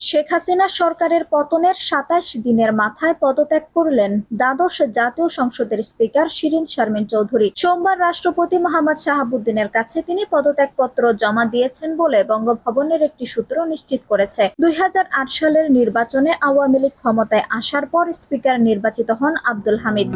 শেখ হাসিনা সরকারের পতনের ২৭ দিনের মাথায় পদত্যাগ করলেন দ্বাদশ জাতীয় সংসদের স্পিকার শিরীন শারমিন চৌধুরী। সোমবার রাষ্ট্রপতি মোহাম্মদ শাহাবুদ্দিনের কাছে তিনি পদত্যাগপত্র জমা দিয়েছেন বলে বঙ্গভবনের একটি সূত্র নিশ্চিত করেছে। ২০০৮ সালের নির্বাচনে আওয়ামী লীগ ক্ষমতায় আসার পর স্পিকার নির্বাচিত হন আব্দুল হামিদ।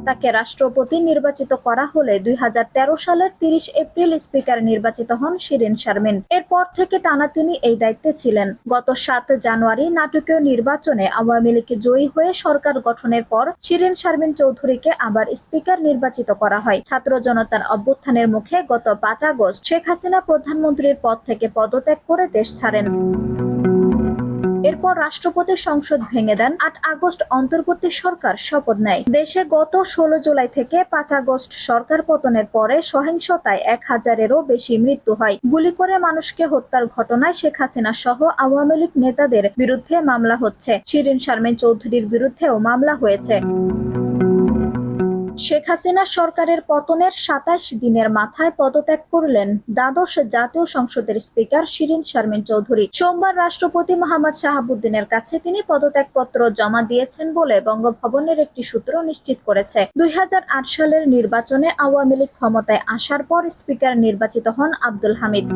তাকে রাষ্ট্রপতি নির্বাচিত করা হলে ২০১৩ সালের ৩০ এপ্রিল স্পিকার নির্বাচিত হন শিরীন শারমিন। এরপর থেকে টানা তিনি এই দায়িত্বে ছিলেন। গত ৭ জানুয়ারি নাটকীয় নির্বাচনে আওয়ামী লীগ জয়ী হয়ে সরকার গঠনের পর শিরীন শারমিন চৌধুরীকে আবার স্পিকার নির্বাচিত করা হয়। ছাত্র জনতার অভ্যুত্থানের মুখে গত ৫ আগস্ট শেখ হাসিনা প্রধানমন্ত্রীর পদ থেকে পদত্যাগ করে দেশ ছাড়েন। এরপর রাষ্ট্রপতি সংসদ ভেঙে দেন। ৮ আগস্ট অন্তর্বর্তী সরকার শপথ নেয়। দেশে গত ১৬ জুলাই থেকে ৫ আগস্ট সরকার পতনের পরে সহিংসতায় ১,০০০-এরও বেশি মৃত্যু হয়। গুলি করে মানুষকে হত্যার ঘটনায় শেখ হাসিনা সহ আওয়ামী লীগ নেতাদের বিরুদ্ধে মামলা হচ্ছে। শিরীন শারমিন চৌধুরীর বিরুদ্ধেও মামলা হয়েছে। শেখ হাসিনা সরকারের পতনের ২৭ দিনের মাথায় পদত্যাগ করলেন দ্বাদশ জাতীয় সংসদের স্পিকার শিরীন শারমিন চৌধুরী। সোমবার রাষ্ট্রপতি মোহাম্মদ শাহাবুদ্দিনের কাছে তিনি পদত্যাগপত্র জমা দিয়েছেন বলে বঙ্গভবনের একটি সূত্র নিশ্চিত করেছে। ২০০৮ সালের নির্বাচনে আওয়ামী লীগ ক্ষমতায় আসার পর স্পিকার নির্বাচিত হন আব্দুল হামিদ।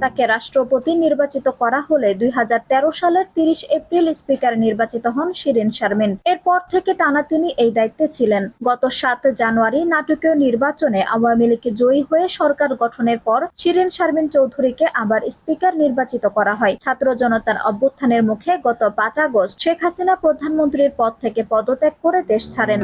তাকে রাষ্ট্রপতি নির্বাচিত করা হলে ২০১৩ সালের ৩০ এপ্রিল স্পিকার নির্বাচিত হন শিরীন শারমিন। এরপর থেকে টানা তিনি এই দায়িত্বে ছিলেন। গত ৭ জানুয়ারি নাটকীয় নির্বাচনে আওয়ামী লীগ জয়ী হয়ে সরকার গঠনের পর শিরীন শারমিন চৌধুরীকে আবার স্পিকার নির্বাচিত করা হয়। ছাত্র জনতার অভ্যুত্থানের মুখে গত ৫ আগস্ট শেখ হাসিনা প্রধানমন্ত্রীর পদ থেকে পদত্যাগ করে দেশ ছাড়েন।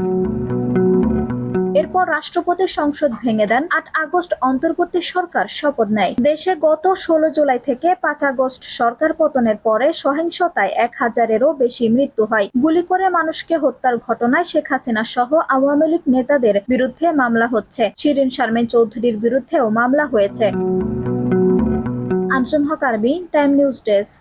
এরপর রাষ্ট্রপতি সংসদ ভেঙে দেন। ৮ আগস্ট অন্তর্বর্তী সরকার শপথ নেয়। দেশে গত ১৬ জুলাই থেকে ৫ আগস্ট সরকার পতনের পরে সহিংসতায় ১,০০০-এরও বেশি মৃত্যু হয়। গুলি করে মানুষকে হত্যার ঘটনায় শেখ হাসিনা সহ আওয়ামী লীগ নেতাদের বিরুদ্ধে মামলা হচ্ছে। শিরীন শারমিন চৌধুরীর বিরুদ্ধেও মামলা হয়েছে। আনসুম হক আরবি, টাইম নিউজ ডেস্ক।